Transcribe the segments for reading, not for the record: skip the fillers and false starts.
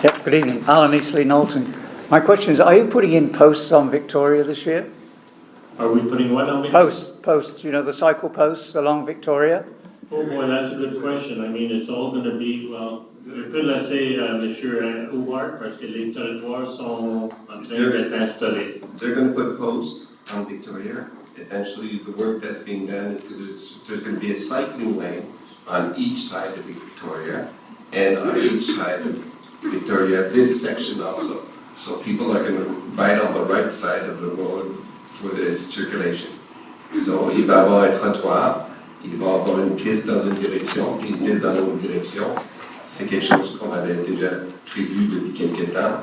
Yep, good evening. Alan Eastley Knowlton. My question is, are you putting in posts on Victoria this year? Are we putting what on? Posts, you know, the cycle posts along Victoria? Oh boy, that's a good question. I mean, it's all going to be, well, je peux laisser Monsieur Howard parce que les territoires sont en train d'être installés. They're going to put posts on Victoria. Eventually, the work that's being done is there's going to be a cycling lane on each side of Victoria, and on each side of Victoria, this section also. So people are going to ride on the right side of the road for the circulation. So il va y avoir un trottoir, il va y avoir une piste dans une direction, puis une piste dans l'autre direction. C'est quelque chose qu'on avait déjà prévu depuis quelques temps,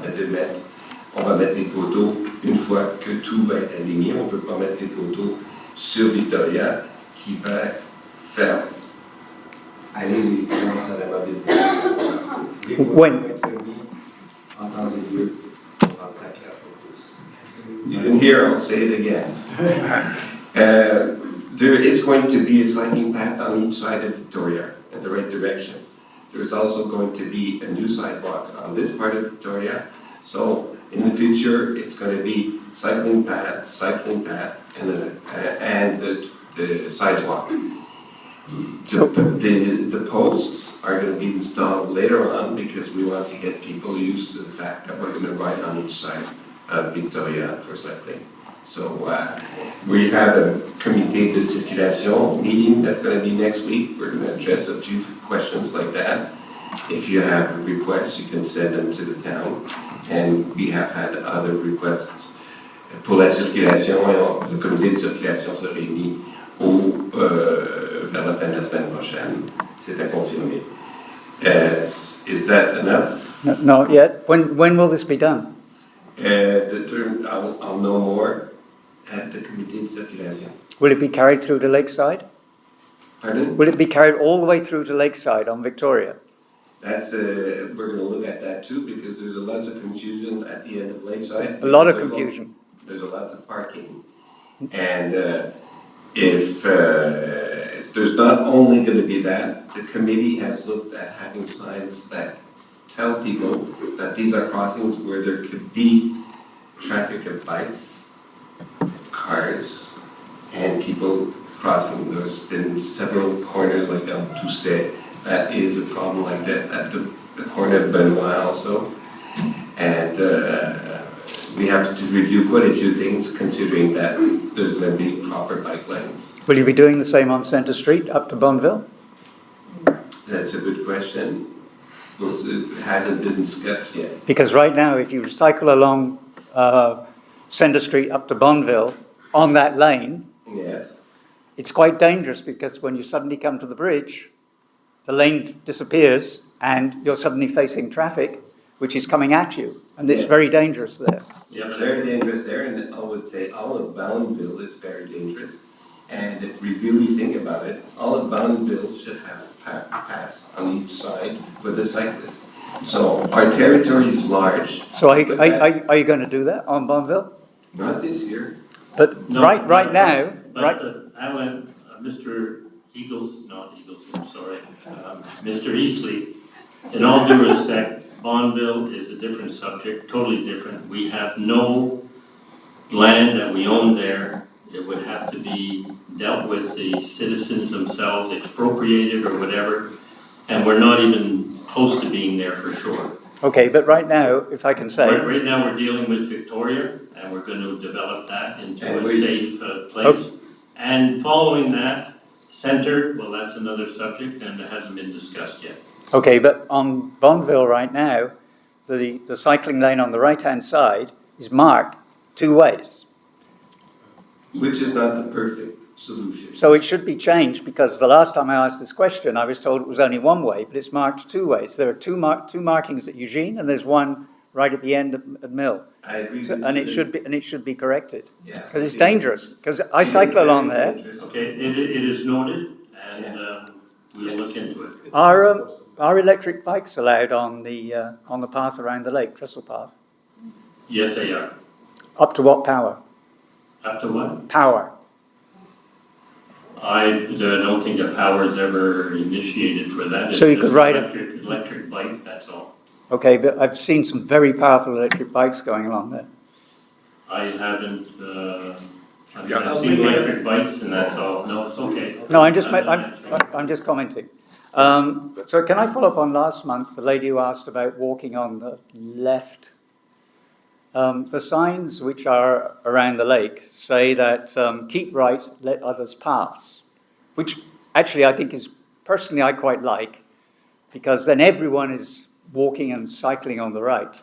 on va mettre des poteaux une fois que tout va être aligné. On ne peut pas mettre des poteaux sur Victoria qui va faire aller les gens dans la mauvaise direction. When? You didn't hear, I'll say it again. There is going to be a cycling path on each side of Victoria in the right direction. There's also going to be a new sidewalk on this part of Victoria. So in the future, it's going to be cycling path, and the sidewalk. The posts are going to be installed later on because we want to get people used to the fact that we're going to ride on each side of Victoria for cycling. So we have a comité de circulation meeting that's going to be next week. We're going to address a few questions like that. If you have requests, you can send them to the town. And we have had other requests pour la circulation. Le comité de circulation se réunit vers la fin de la semaine prochaine. C'est à confirmer. Is that enough? No, not yet. When will this be done? I'll know more at the comité de circulation. Will it be carried through to Lakeside? Pardon? Will it be carried all the way through to Lakeside on Victoria? That's we're going to look at that too because there's a lot of confusion at the end of Lakeside. A lot of confusion. There's a lot of parking, and if there's not only going to be that, the committee has looked at having signs that tell people that these are crossings where there could be traffic of bikes, cars, and people crossing. There's been several corners like on Toussaint. That is a problem like that at the corner of Benoit also. And we have to review quite a few things considering that there's going to be proper bike lanes. Will you be doing the same on Centre Street up to Bonneville? That's a good question. It hasn't been discussed yet. Because right now, if you cycle along Centre Street up to Bonneville on that lane, Yes. it's quite dangerous because when you suddenly come to the bridge, the lane disappears and you're suddenly facing traffic which is coming at you, and it's very dangerous there. Yeah, it's very dangerous there, and I would say all of Boundville is very dangerous. And if we really think about it, all of Boundville should have a pass on each side for the cyclists. So our territory is large. So are you going to do that on Bonneville? Not this year. But No, right now, Alan, Mr. Mr. Eastley, in all due respect, Bonneville is a different subject, totally different. We have no land that we own there. It would have to be dealt with the citizens themselves, expropriated or whatever, and we're not even close to being there for sure. okay, but right now, if I can say, Right now, we're dealing with Victoria, and we're going to develop that into And a safe place. And following that, Centre, well, that's another subject, and it hasn't been discussed yet. okay, but on Bonneville right now, the cycling lane on the right-hand side is marked two ways. Which is not the perfect solution. So it should be changed because the last time I asked this question, I was told it was only one way, but it's marked two ways. There are two markings at Eugene, and there's one right at the end at Mill. I agree So, with and you. it should be corrected Yeah. because it's dangerous. Because I cycle along there. Okay, it is noted, and we'll look into it. Are electric bikes allowed on the path around the lake, Trestle Path? Yes, they are. Up to what power? Up to what? Power. I don't think the power is ever initiated for that. So you could ride an electric bike, that's all. Okay, but I've seen some very powerful electric bikes going along there. I haven't, I've seen electric bikes and that's all. No, it's okay. No, I'm just commenting. So can I follow up on last month, the lady who asked about walking on the left? The signs which are around the lake say that keep right, let others pass, which actually I think is, personally I quite like, because then everyone is walking and cycling on the right.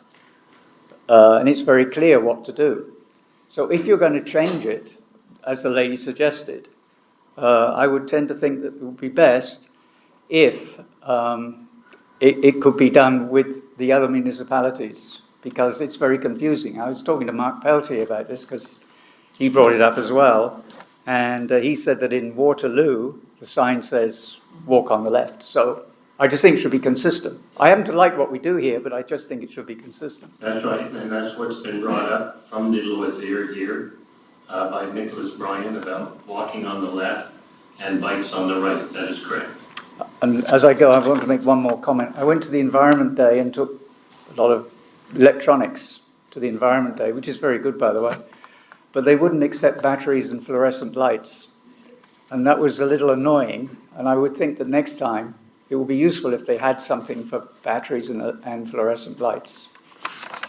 And it's very clear what to do. So if you're going to change it, as the lady suggested, I would tend to think that it would be best if it could be done with the other municipalities, because it's very confusing. I was talking to Mark Peltier about this because he brought it up as well, and he said that in Waterloo the sign says walk on the left. So I just think it should be consistent. I happen to like what we do here, but I just think it should be consistent. That's right, and that's what's been brought up from the Loisier here by Nicholas Bryan about walking on the left and bikes on the right. That is correct. And as I go, I want to make one more comment. I went to the Environment Day and took a lot of electronics to the Environment Day, which is very good, by the way. But they wouldn't accept batteries and fluorescent lights. And that was a little annoying. And I would think that next time it would be useful if they had something for batteries and fluorescent lights.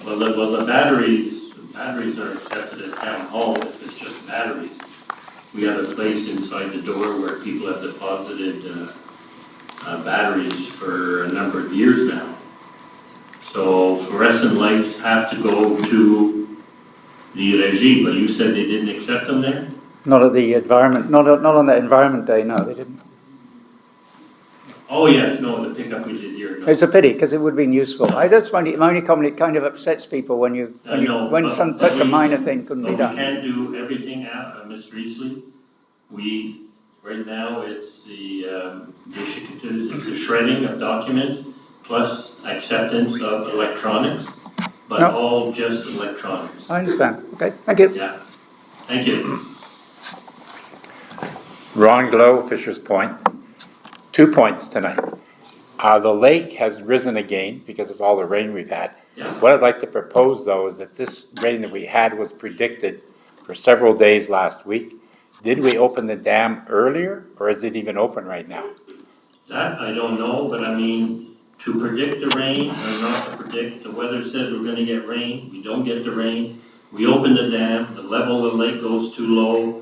Well, the batteries are accepted at Town Hall if it's just batteries. We have a place inside the door where people have deposited batteries for a number of years now. So fluorescent lights have to go to the Régie, but you said they didn't accept them there? Not at the environment, not on the Environment Day, no, they didn't. Oh, yes, no, the pickup we did here. No. It's a pity, because it would have been useful. That's my only comment. It kind of upsets people when such a minor thing couldn't be done. We can't do everything, Mr. Easley. Right now, it's the shredding of documents plus acceptance of electronics, but all just electronics. I understand. Okay, thank you. Yeah, thank you. Ron Glow, Fisher's Point. 2 points tonight. The lake has risen again because of all the rain we've had. Yeah. What I'd like to propose, though, is that this rain that we had was predicted for several days last week. Did we open the dam earlier, or is it even open right now? That I don't know, but I mean, to predict the rain or not to predict, the weather says we're gonna get rain, we don't get the rain, we open the dam, the level of the lake goes too low.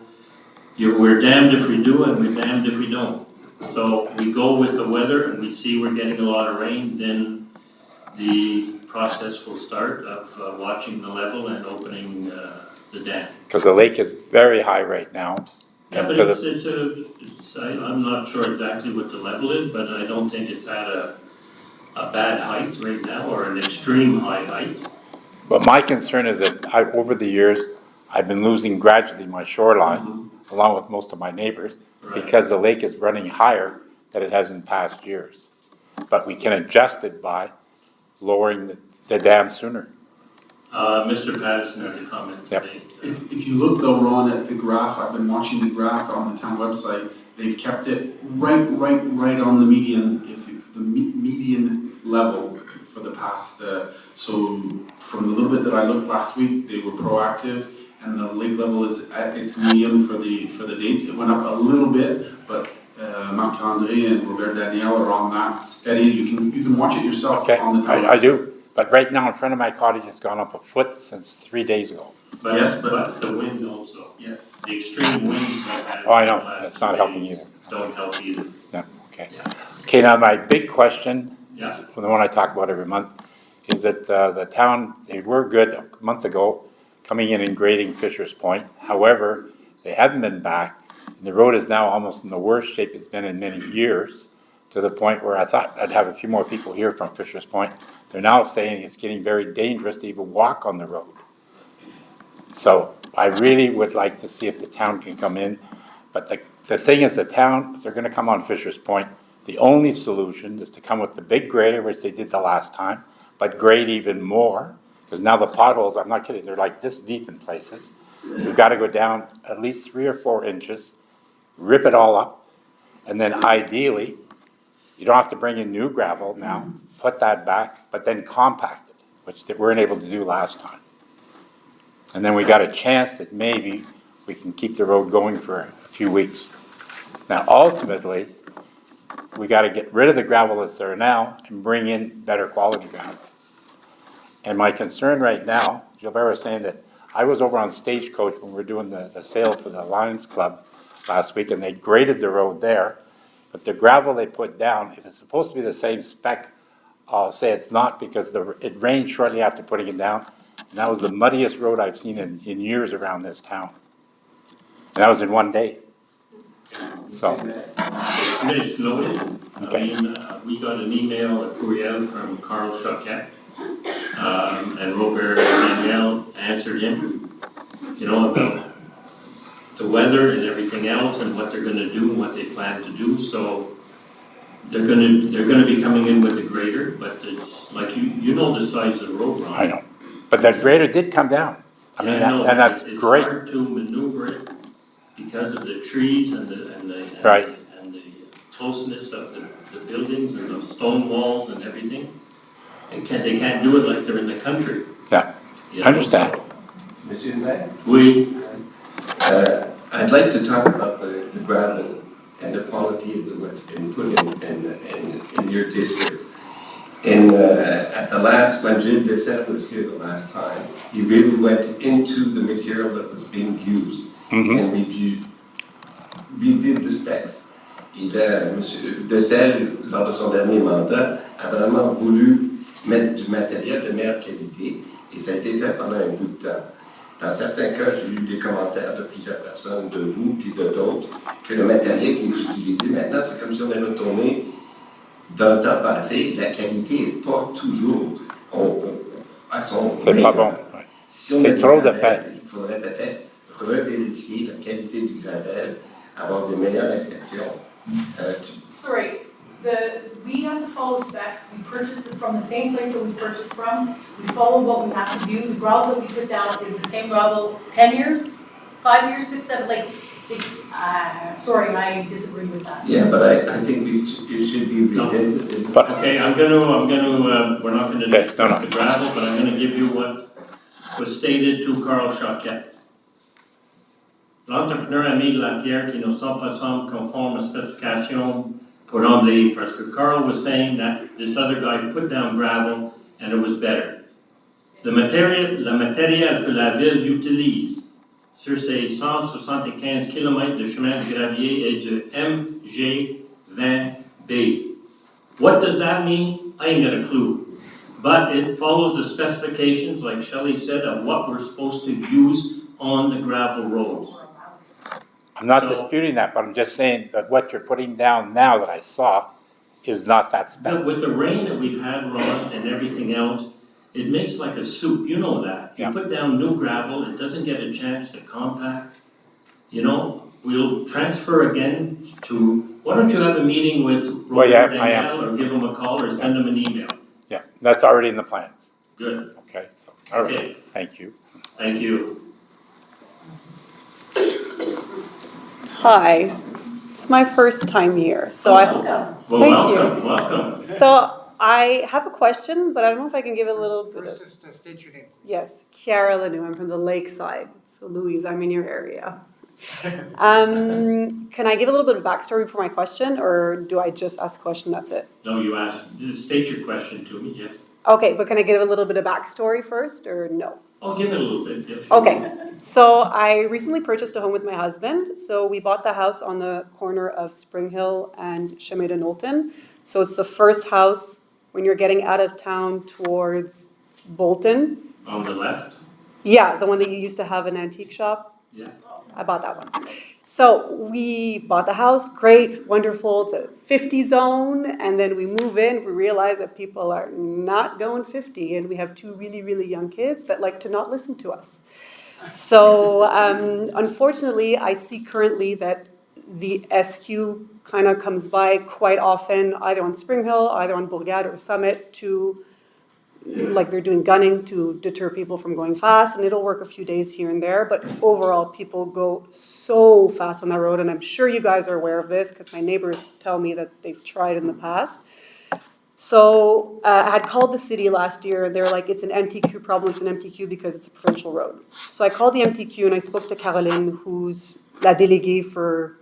We're damned if we do and we're damned if we don't. So we go with the weather and we see we're getting a lot of rain, then the process will start of watching the level and opening the dam. Because the lake is very high right now. Yeah, but I'm not sure exactly what the level is, but I don't think it's at a bad height right now or an extreme high height. But my concern is that over the years, I've been losing gradually my shoreline, along with most of my neighbors, because the lake is running higher than it has in past years. But we can adjust it by lowering the dam sooner. Mr. Patterson has a comment today. If you look though, Ron, at the graph, I've been watching the graph on the town website, they've kept it right on the median, the median level for the past, so from the little bit that I looked last week, they were proactive, and the lake level is at its median for the dates. It went up a little bit, but Marc-André and Robert Daniel are on that steady. You can watch it yourself on the town. I do. But right now in front of my cottage, it's gone up a foot since 3 days ago. But the wind also. Yes. The extreme winds that had. Oh, I know. That's not helping either. Don't help either. No. Okay. Yeah. Okay, now my big question, Yeah. the one I talk about every month, is that the town, they were good a month ago, coming in and grading Fisher's Point. However, they haven't been back. And the road is now almost in the worst shape it's been in many years, to the point where I thought I'd have a few more people here from Fisher's Point. They're now saying it's getting very dangerous to even walk on the road. So I really would like to see if the town can come in. But the thing is, the town, if they're going to come on Fisher's Point, the only solution is to come with the big grader, which they did the last time, but grade even more. Because now the potholes, I'm not kidding, they're like this deep in places. We've got to go down at least 3 or 4 inches, rip it all up, and then ideally you don't have to bring in new gravel now, put that back, but then compact it, which they weren't able to do last time. And then we got a chance that maybe we can keep the road going for a few weeks. Now, ultimately, we got to get rid of the gravel that's there now and bring in better quality gravel. And my concern right now, Gilbert was saying that I was over on Stagecoach when we were doing the sale for the Lions Club last week, and they graded the road there, but the gravel they put down, if it's supposed to be the same spec, I'll say it's not, because it rained shortly after putting it down, and that was the muddiest road I've seen in years around this town. And that was in one day. So, It's noted. Okay. I mean, we got an email, a courriel from Carl Choquette, and Robert Daniel answered him, you know, about the weather and everything else and what they're gonna do and what they plan to do, so they're gonna be coming in with a grader, but it's like, you know the size of the road, Ron. I know. But that grader did come down. I mean, Yeah, know, and that's it's great. hard to maneuver it because of the trees and the Right. and the closeness of the buildings and the stone walls and everything. They can't do it like they're in the country. Yeah, You I know, understand. so Monsieur le Maire? We, I'd like to talk about the gravel and the quality of what's been put in your district. At the last, when Gilles Bessette was here the last time, he really went into the material that was being used and redid the specs. Monsieur Bessette, lors de son dernier mandat, a vraiment voulu mettre du matériel de meilleure qualité et ça a été fait pendant un bout de temps. Dans certains cas, j'ai eu des commentaires de plusieurs personnes, de vous puis de d'autres, que le matériel qui est utilisé maintenant, c'est comme si on est retourné dans le temps passé. La qualité n'est pas toujours à son C'est pas meilleur. bon. Ouais. Si on C'est a du trop de gravel, fait. il faudrait peut-être revérifier la qualité du gravel, avoir de meilleures inspections. Sorry, we have to follow specs, we purchased it from the same place that we purchased from, we follow what we have to do, the gravel that we put down is the same gravel 10 years, 5 years, 6, 7, sorry, I disagree with that. Yeah, but I think it should be revisited. But- okay, we're not gonna Okay, discuss no. the gravel, but I'm gonna give you what was stated to Carl Choquette. L'entrepreneur a mis de la pierre qui ne sont pas conforme aux spécifications pour embellir, parce que Carl was saying that this other guy put down gravel and it was better. Le matériel que la ville utilise sur ses 175 km de chemin de gravier est du MG20B. What does that mean? I ain't got a clue. But it follows the specifications, like Shelley said, of what we're supposed to use on the gravel roads. I'm not So- disputing that, but I'm just saying that what you're putting down now that I saw is not that spec. But with the rain that we've had, Ron, and everything else, it makes like a soup, you know that. You Yeah. put down new gravel, it doesn't get a chance to compact. You know, we'll transfer again to, why don't you have a meeting with Well, Robert yeah, I am. Daniel, or give him a call, or send him an email. Yeah, that's already in the plans. Good, Okay, all right, Okay. thank you. thank you. Hi, it's my first time here, so Well, Thank you. welcome. I have a question, but I don't know if I can give it a little bit of. First, just state your name. Yes, Chiara Lanu, I'm from the lakeside, so Louise, I'm in your area. Can I give a little bit of backstory for my question, or do I just ask a question, that's it? No, you asked, state your question to me, yes. Okay, but can I give a little bit of backstory first, or no? I'll give it a little bit. if you Okay, want. so I recently purchased a home with my husband. So we bought the house on the corner of Spring Hill and Chemin de Knowlton. So it's the first house when you're getting out of town towards Bolton. On the left, Yeah, the one that you used to have an antique shop. yeah. I bought that one. So we bought the house, great, wonderful, it's a 50 zone, and then we move in, we realize that people are not going 50, and we have two really, really young kids that like to not listen to us. So unfortunately, I see currently that the SQ kind of comes by quite often, either on Spring Hill, either on Bourgade or Summit, to like they're doing gunning to deter people from going fast, and it'll work a few days here and there, but overall, people go so fast on that road, and I'm sure you guys are aware of this, because my neighbors tell me that they've tried in the past. So I had called the city last year, and they were like, it's an MTQ problem, it's an MTQ because it's a provincial road. So I called the MTQ, and I spoke to Caroline, who's la déléguée for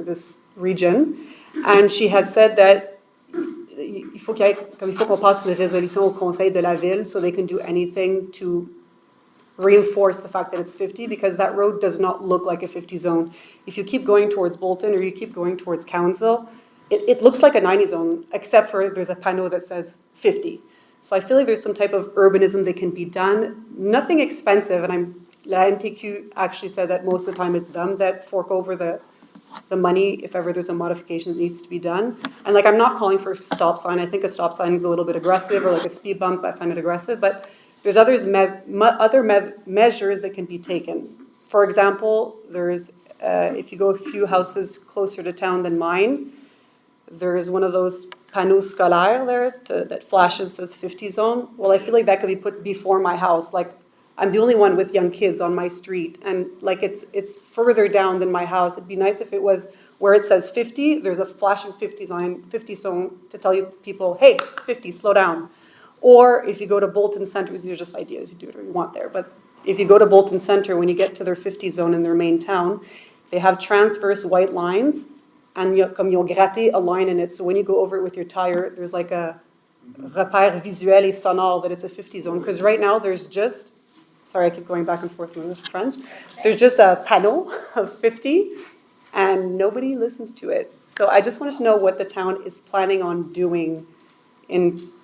this region, and she had said that il faut qu'on passe une résolution au Conseil de la ville so they can do anything to reinforce the fact that it's 50, because that road does not look like a 50 zone. If you keep going towards Bolton or you keep going towards Council, it looks like a 90 zone, except for there's a panel that says 50. So I feel like there's some type of urbanism that can be done. Nothing expensive, and la NTQ actually said that most of the time it's them that fork over the money if ever there's a modification that needs to be done. And like, I'm not calling for a stop sign. I think a stop sign is a little bit aggressive, or like a speed bump, I find it aggressive, but there's other measures that can be taken. For example, there's, if you go a few houses closer to town than mine, there's one of those panneaux scolaires there that flashes, says 50 zone. Well, I feel like that could be put before my house. Like, I'm the only one with young kids on my street, and like it's further down than my house. It'd be nice if it was where it says 50, there's a flashing 50 sign, 50 zone to tell you people, hey, it's 50, slow down. Or if you go to Bolton Center, these are just ideas, you do whatever you want there, but if you go to Bolton Center, when you get to their 50 zone in their main town, they have transverse white lines, and you'll gratter a line in it. So when you go over it with your tire, there's like a repère visuel et sonore that it's a 50 zone. Because right now there's just, sorry, I keep going back and forth from English to French. There's just a panel of 50, and nobody listens to it. So I just wanted to know what the town is planning on doing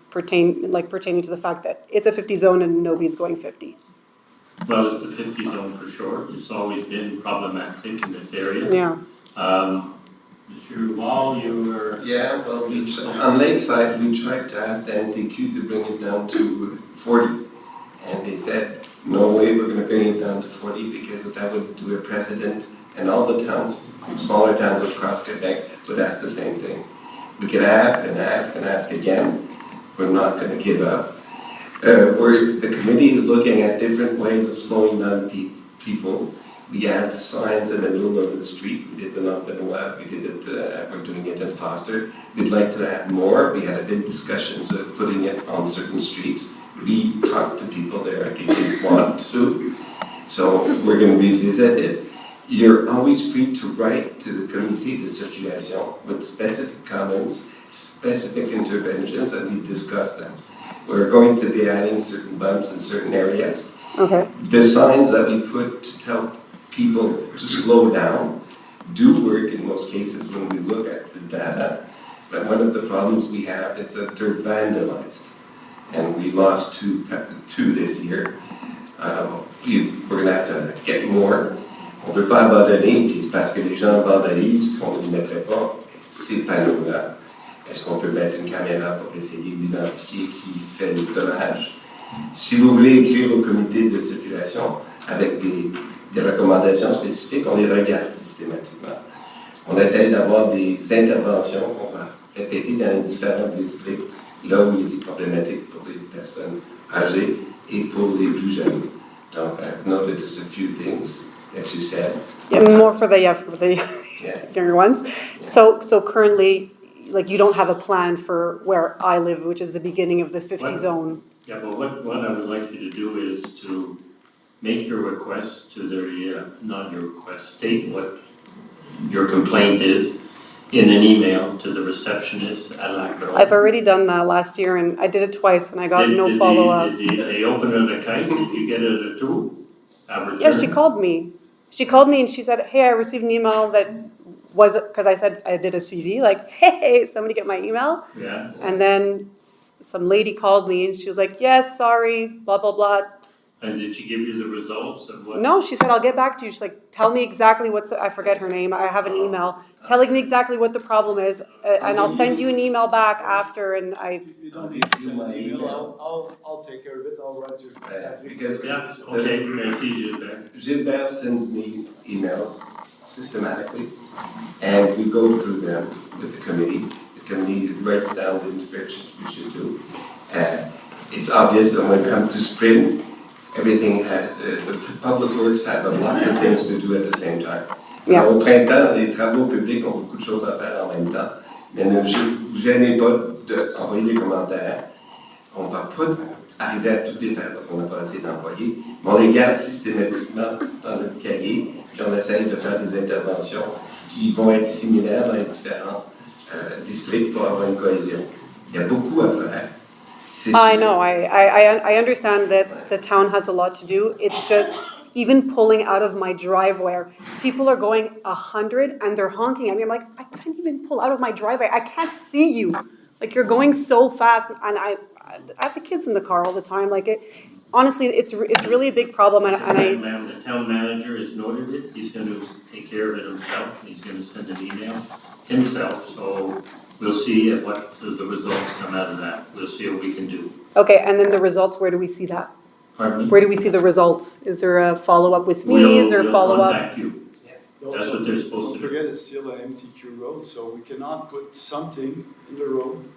pertaining to the fact that it's a 50 zone and nobody's going 50. Well, it's a 50 zone for sure. It's always been problematic in this area. Yeah. Mr. Wall, you were... Yeah, well, on Lakeside, we tried to ask the NTQ to bring it down to 40. And they said, no way we're going to bring it down to 40 because that would do a precedent. And all the towns, smaller towns across Quebec, would ask the same thing. We could ask and ask and ask again. We're not going to give up. The committee is looking at different ways of slowing down people. We had signs in the middle of the street. We did it up in Benoit. We did it. We're doing it in Foster. We'd like to add more. We had a big discussions of putting it on certain streets. We talked to people there if they want to. So we're going to revisit it. You're always free to write to the Comité de Circulation with specific comments, specific interventions, and we discuss them. We're going to be adding certain bumps in certain areas. Okay. The signs that we put to tell people to slow down do work in most cases when we look at the data. But one of the problems we have is that they're vandalized. And we lost two this year. We're going to have to get more. On ne peut pas abandonner, parce que les gens vandalisent, qu'on ne mettrait pas ces panneaux-là. Est-ce qu'on peut mettre une caméra pour essayer d'identifier qui fait le dommage? Si vous voulez écrire au comité de circulation avec des recommandations spécifiques, on les regarde systématiquement. On essaie d'avoir des interventions qu'on va répéter dans les différents districts, là où il y a des problématiques pour les personnes âgées et pour les plus jeunes. Donc, I've noted just a few things that you said. Yeah, more for the Yeah. younger ones. Yeah. So currently, like, you don't have a plan for where I live, which is the beginning of the 50 zone. Yeah, but what I would like you to do is to make your request to the, not your request, state what your complaint is in an email to the receptionist at Lac-Brome. I've already done that last year, and I did it twice, and I got no follow-up. Did they open an account? Did you get it too? Yeah, she called me. She called me and she said, hey, I received an email that was, because I said I did a suivi, like, hey, somebody get my email. Yeah. And then some lady called me and she was like, yes, sorry, blah, blah, blah. And did she give you the results of what? No, she said, I'll get back to you. She's like, tell me exactly I forget her name. I have an email telling me exactly what the problem is. And I'll send you an email back after. And You don't need to send an email. I'll take care of it. I'll write you. Because Yeah, okay, merci Gilbert. Gilbert sends me emails systematically, and we go through them with the committee. The committee writes down the interventions we should do. it's obvious that when it comes to spring, everything has, the public works have lots of things to do at the same time. Yeah. Au printemps, les travaux publics ont beaucoup de choses à faire en même temps. Mais ne vous gênez pas d'envoyer des commentaires. On ne va pas arriver à tout les faire parce qu'on n'a pas assez d'employés. Mais on les garde systématiquement dans notre cahier, puis on essaye de faire des interventions qui vont être similaires dans les différents districts pour avoir une cohésion. Il y a beaucoup à faire. I know, I understand that the town has a lot to do. It's just, even pulling out of my driveway, people are going 100 and they're honking at me. I'm like, I can't even pull out of my driveway. I can't see you. Like, you're going so fast. And I have the kids in the car all the time. Like, honestly, it's really a big problem. And The town manager has noted it. He's going to take care of it himself. He's going to send an email himself. So we'll see what the results come out of that. We'll see what we can do. Okay, and then the results, where do we see that? Pardon me? Where do we see the results? Is there a follow-up with me? Or follow-up? Contact you. That's what they're supposed Don't to do. forget, it's still an MTQ road, so we cannot put something in the road.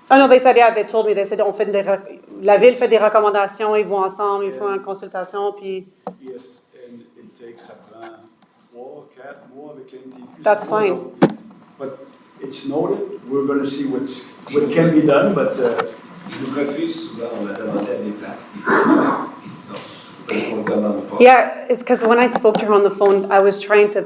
Oh no, they said, yeah, they told me, they said, la ville fait des recommandations, ils vont ensemble, ils font une consultation, puis... Yes, and it takes ça prend 3-4 mois avec l'MTQ. That's fine. But it's noted, we're going to see what can be done, but... Ils nous refusent souvent, on a demandé à des places. On ne demande pas. Yeah, it's because when I spoke to her on the phone, I was trying to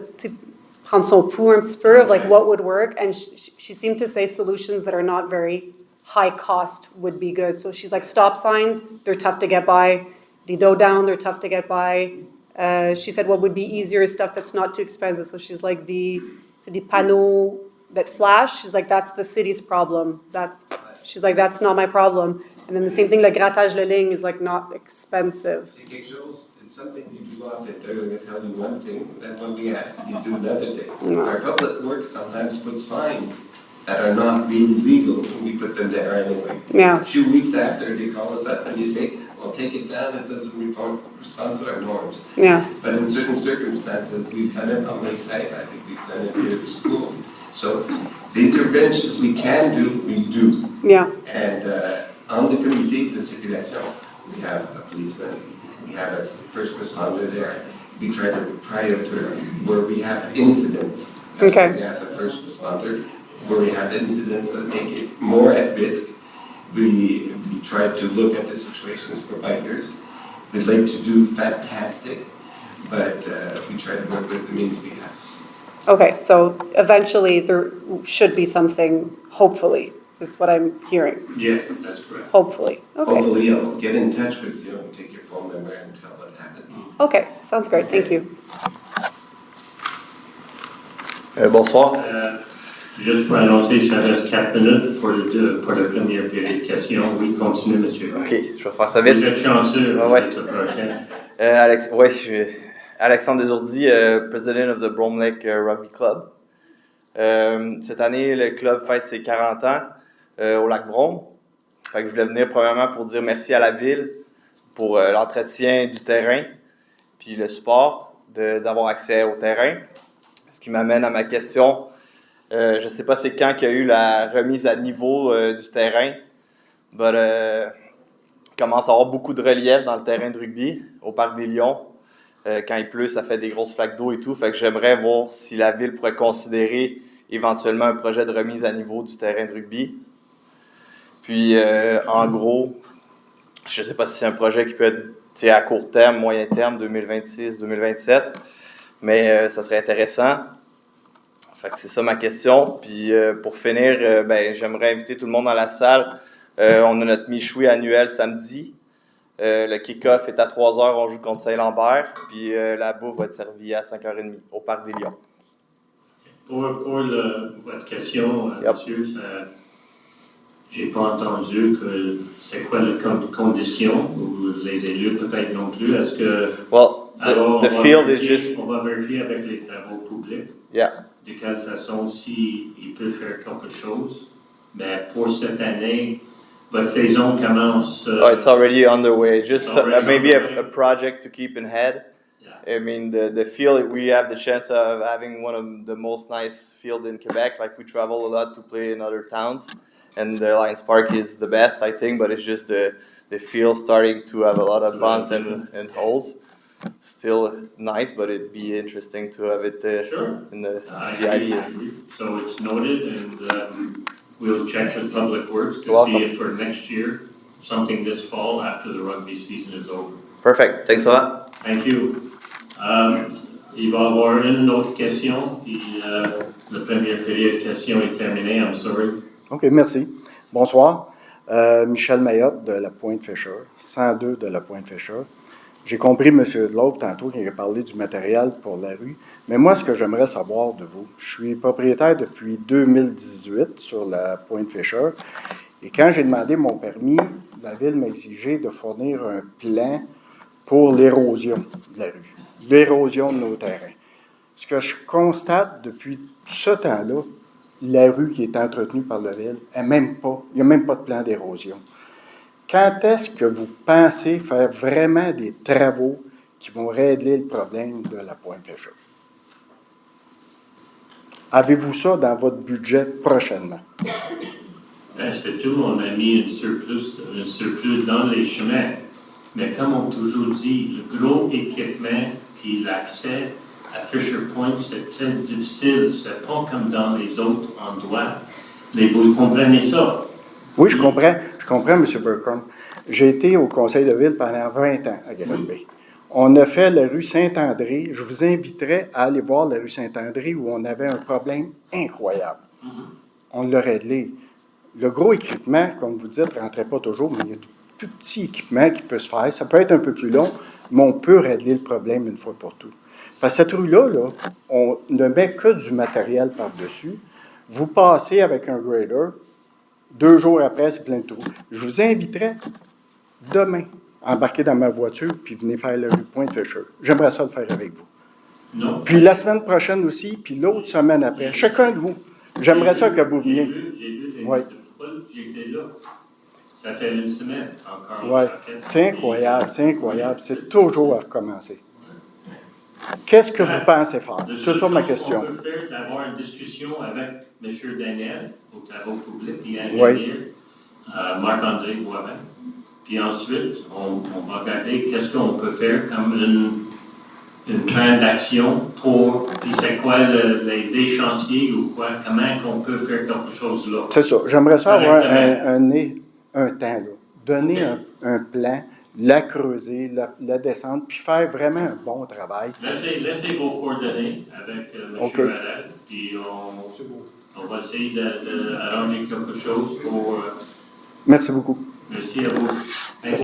prendre son pouls un petit peu of like what would work, and she seemed to say solutions that are not very high cost would be good. So she's like, stop signs, they're tough to get by. Rideau down, they're tough to get by. She said what would be easier is stuff that's not too expensive. So she's like, the panneaux that flash, she's like, that's the city's problem. She's like, that's not my problem. And then the same thing, le grattage de ligne is like not expensive. C'est quelque chose, it's something you do often. They're going to tell you one thing, then when we ask you, do another thing. Our public works sometimes put signs that are not really legal when we put them there anyway. Yeah. A few weeks after, they call us up and you say, well, take it down, it doesn't respond to our norms. Yeah. But in certain circumstances, we've done it on Lakeside, I think we've done it here at the school. So the interventions we can do, we do. Yeah. And on the committee de circulation, we have a policeman, we have a first responder there. We try to prior to where we have incidents. Okay. We ask a first responder, where we have incidents that make it more at risk. We try to look at the situations for bikers. We'd like to do fantastic, but we try to work with the means we have. Okay, so eventually there should be something, hopefully, is what I'm hearing. Yes, that's correct. Hopefully. Okay. Hopefully, I'll get in touch with you and take your phone number and tell what happened. Okay, sounds great. Thank you. Bonsoir. Juste pour annoncer, ça reste 4 minutes pour la première périodication. Oui, continuez, monsieur. OK, je vais faire ça vite. Vous êtes chanceux, Ouais. le prochain. Je suis Alexandre Desourdis, President of the Brome Lake Rugby Club. Cette année, le club fête ses 40 ans au Lac-Brome. Fait que je voulais venir premièrement pour dire merci à la ville pour l'entretien du terrain puis le support d'avoir accès au terrain. Ce qui m'amène à ma question. Je ne sais pas c'est quand qu'il y a eu la remise à niveau du terrain, mais il commence à avoir beaucoup de relief dans le terrain de rugby au Parc des Lions. Quand il pleut, ça fait des grosses flaques d'eau et tout. Fait que j'aimerais voir si la ville pourrait considérer éventuellement un projet de remise à niveau du terrain de rugby. Puis, en gros, je ne sais pas si c'est un projet qui peut être à court terme, moyen terme, 2026, 2027, mais ça serait intéressant. Fait que c'est ça ma question. Puis pour finir, j'aimerais inviter tout le monde dans la salle. On a notre Michoui annuel samedi. Le kick-off est à 3h, on joue contre Saint-Lambert. Puis la bouffe va être servie à 5h30 au Parc des Lions. Pour votre question, monsieur, j'ai pas entendu que c'est quoi les conditions, ou les élus peut-être non plus. Est-ce que... Well, alors, the field is just... On va vérifier avec les travaux publics. Yeah. De quelle façon, s'il peut faire quelque chose. Mais pour cette année, votre saison commence... it's already underway. Just maybe underway. a project to keep in head. Yeah. I mean, the field, we have the chance of having one of the most nice fields in Quebec. Like, we travel a lot to play in other towns. And the Lions Park is the best, I think, but it's just the the field starting to have a lot of bumps and holes. Still nice, but it'd be interesting to have it Sure. in the I ideas. agree. So it's noted, and we'll check with Public Works to Welcome. see if for next year, something this fall after the rugby season is over. Perfect. Thanks a lot. Thank you. Il va y avoir une autre question, puis la première période question est terminée, I'm sorry. OK, merci. Bonsoir. Michel Mayotte de la Pointe-Fisher, 102 de la Pointe-Fisher. J'ai compris, M. Delauve, tantôt, qu'il a parlé du matériel pour la rue. Mais moi, ce que j'aimerais savoir de vous, je suis propriétaire depuis 2018 sur la Pointe-Fisher. Et quand j'ai demandé mon permis, la Ville m'a exigé de fournir un plan pour l'érosion de la rue, l'érosion de nos terrains. Ce que je constate depuis ce temps-là, la rue qui est entretenue par la Ville, il n'y a même pas de plan d'érosion. Quand est-ce que vous pensez faire vraiment des travaux qui vont régler le problème de la Pointe-Fisher? Avez-vous ça dans votre budget prochainement? Ben, c'est tout, on a mis un surplus dans les chemins. Mais comme on toujours dit, le gros équipement et l'accès à Fisher Point, c'est très difficile. C'est pas comme dans les autres endroits. Vous comprenez ça? Oui, je comprends, M. Burkham. J'ai été au Conseil de ville pendant 20 ans à Granby. On a fait la rue Saint-André. Je vous inviterais à aller voir la rue Saint-André où on avait un problème incroyable. On l'a réglé. Le gros équipement, comme vous dites, ne rentrait pas toujours, mais il y a du plus petit équipement qui peut se faire. Ça peut être un peu plus long, mais on peut régler le problème une fois pour toutes. Parce que cette rue-là, on ne met que du matériel par-dessus. Vous passez avec un grader, 2 jours après, c'est plein de trous. Je vous inviterais demain à embarquer dans ma voiture puis venez faire la rue Pointe-Fisher. J'aimerais ça le faire avec vous. Non. Puis la semaine prochaine aussi, puis l'autre semaine après. Chacun de vous. J'aimerais ça que vous veniez. J'ai vu les Oui. j'étais là. Ça fait une semaine encore. Oui. C'est incroyable. C'est toujours à recommencer. Qu'est-ce que vous pensez faire? C'est ça ma question. On peut faire d'avoir une discussion avec M. Daniel, aux travaux publics, et ingénieur, Marc-André Boivin. Puis ensuite, on va regarder qu'est-ce qu'on peut faire comme une plan d'action pour, puis c'est quoi les échéanciers ou quoi, comment qu'on peut faire quelque chose là. C'est ça. J'aimerais ça avoir un temps, là. Donner un plan, la creuser, la descendre, puis faire vraiment un bon travail. Laissez vos coordonnées avec M. Arel, puis on va essayer d'arranger quelque chose pour... Merci beaucoup. Merci à vous.